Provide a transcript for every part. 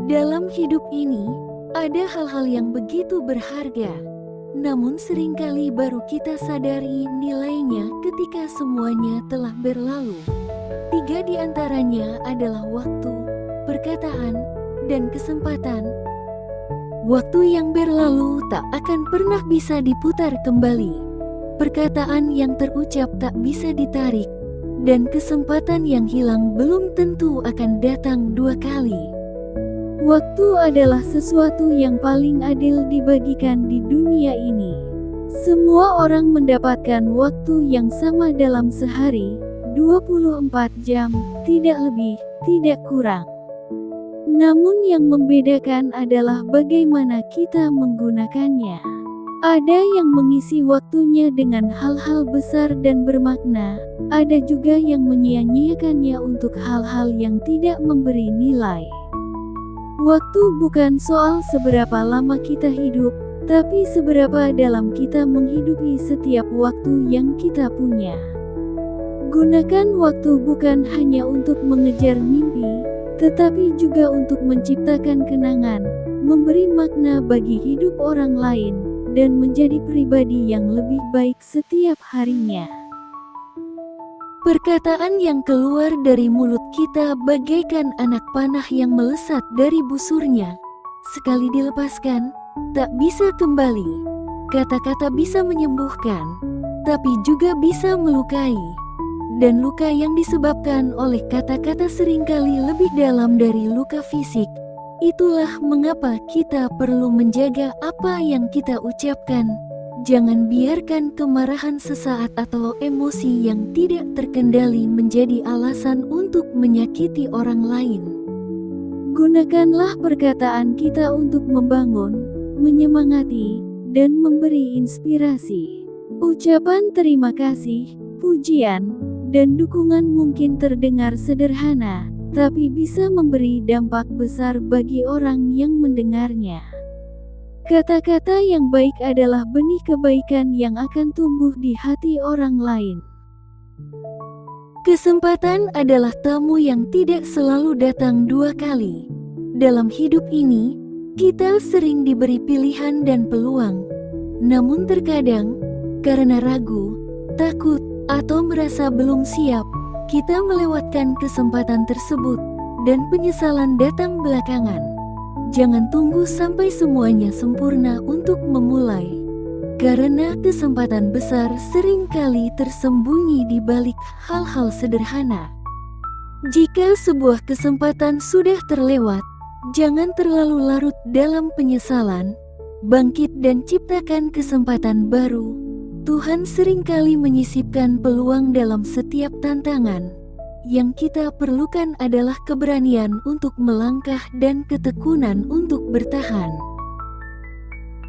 Dalam hidup ini, ada hal-hal yang begitu berharga, namun seringkali baru kita sadari nilainya ketika semuanya telah berlalu. 3 di antaranya adalah waktu, perkataan, dan kesempatan. Waktu yang berlalu tak akan pernah bisa diputar kembali. Perkataan yang terucap tak bisa ditarik, dan kesempatan yang hilang belum tentu akan datang 2 kali. Waktu adalah sesuatu yang paling adil dibagikan di dunia ini. Semua orang mendapatkan waktu yang sama dalam sehari, 24 jam, tidak lebih, tidak kurang. Namun yang membedakan adalah bagaimana kita menggunakannya. Ada yang mengisi waktunya dengan hal-hal besar dan bermakna, ada juga yang menyia-nyiakannya untuk hal-hal yang tidak memberi nilai. Waktu bukan soal seberapa lama kita hidup, tapi seberapa dalam kita menghidupi setiap waktu yang kita punya. Gunakan waktu bukan hanya untuk mengejar mimpi, tetapi juga untuk menciptakan kenangan, memberi makna bagi hidup orang lain, dan menjadi pribadi yang lebih baik setiap harinya. Perkataan yang keluar dari mulut kita bagaikan anak panah yang melesat dari busurnya. Sekali dilepaskan, tak bisa kembali. Kata-kata bisa menyembuhkan, tapi juga bisa melukai. Dan luka yang disebabkan oleh kata-kata seringkali lebih dalam dari luka fisik. Itulah mengapa kita perlu menjaga apa yang kita ucapkan. Jangan biarkan kemarahan sesaat atau emosi yang tidak terkendali menjadi alasan untuk menyakiti orang lain. Gunakanlah perkataan kita untuk membangun, menyemangati, dan memberi inspirasi. Ucapan terima kasih, pujian, dan dukungan mungkin terdengar sederhana, tapi bisa memberi dampak besar bagi orang yang mendengarnya. Kata-kata yang baik adalah benih kebaikan yang akan tumbuh di hati orang lain. Kesempatan adalah tamu yang tidak selalu datang 2 kali. Dalam hidup ini, kita sering diberi pilihan dan peluang. Namun terkadang, karena ragu, takut, atau merasa belum siap, kita melewatkan kesempatan tersebut, dan penyesalan datang belakangan. Jangan tunggu sampai semuanya sempurna untuk memulai, karena kesempatan besar seringkali tersembunyi di balik hal-hal sederhana. Jika sebuah kesempatan sudah terlewat, jangan terlalu larut dalam penyesalan. Bangkit dan ciptakan kesempatan baru. Tuhan seringkali menyisipkan peluang dalam setiap tantangan. Yang kita perlukan adalah keberanian untuk melangkah dan ketekunan untuk bertahan.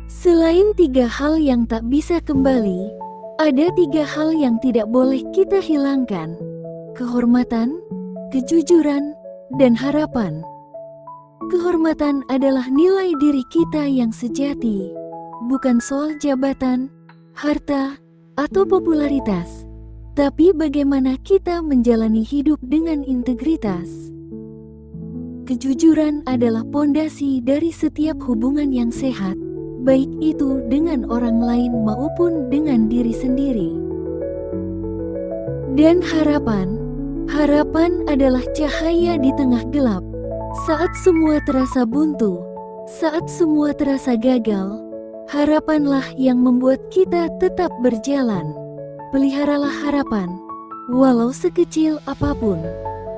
Selain 3 hal yang tak bisa kembali, ada 3 hal yang tidak boleh kita hilangkan: kehormatan, kejujuran, dan harapan. Kehormatan adalah nilai diri kita yang sejati, bukan soal jabatan, harta, atau popularitas, tapi bagaimana kita menjalani hidup dengan integritas. Kejujuran adalah pondasi dari setiap hubungan yang sehat, baik itu dengan orang lain maupun dengan diri sendiri. Dan harapan adalah cahaya di tengah gelap. Saat semua terasa buntu, saat semua terasa gagal, harapanlah yang membuat kita tetap berjalan. Peliharalah harapan, walau sekecil apapun,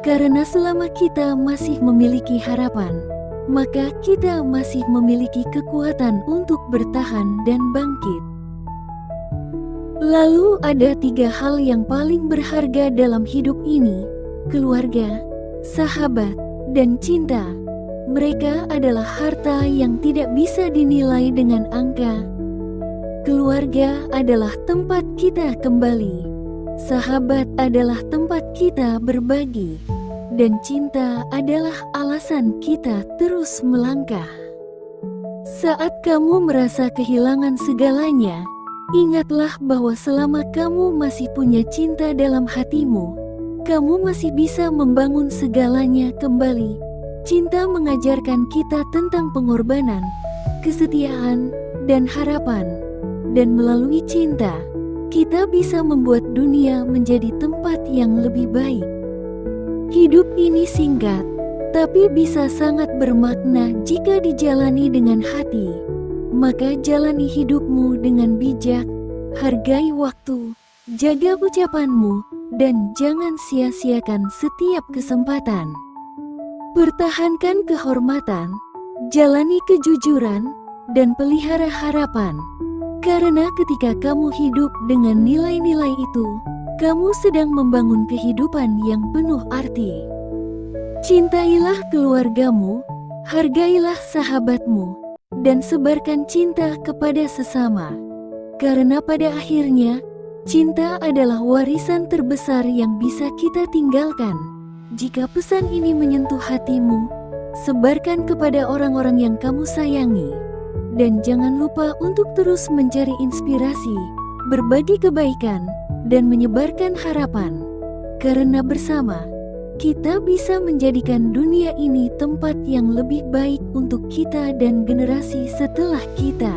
karena selama kita masih memiliki harapan, maka kita masih memiliki kekuatan untuk bertahan dan bangkit. Lalu ada 3 hal yang paling berharga dalam hidup ini: keluarga, sahabat, dan cinta. Mereka adalah harta yang tidak bisa dinilai dengan angka. Keluarga adalah tempat kita kembali, sahabat adalah tempat kita berbagi, dan cinta adalah alasan kita terus melangkah. Saat kamu merasa kehilangan segalanya, ingatlah bahwa selama kamu masih punya cinta dalam hatimu, kamu masih bisa membangun segalanya kembali. Cinta mengajarkan kita tentang pengorbanan, kesetiaan, dan harapan. Dan melalui cinta, kita bisa membuat dunia menjadi tempat yang lebih baik. Hidup ini singkat, tapi bisa sangat bermakna jika dijalani dengan hati. Maka jalani hidupmu dengan bijak, hargai waktu, jaga ucapanmu, dan jangan sia-siakan setiap kesempatan. Pertahankan kehormatan, jalani kejujuran, dan pelihara harapan. Karena ketika kamu hidup dengan nilai-nilai itu, kamu sedang membangun kehidupan yang penuh arti. Cintailah keluargamu, hargailah sahabatmu, dan sebarkan cinta kepada sesama. Karena pada akhirnya, cinta adalah warisan terbesar yang bisa kita tinggalkan. Jika pesan ini menyentuh hatimu, sebarkan kepada orang-orang yang kamu sayangi. Dan jangan lupa untuk terus mencari inspirasi, berbagi kebaikan, dan menyebarkan harapan. Karena bersama, kita bisa menjadikan dunia ini tempat yang lebih baik untuk kita dan generasi setelah kita.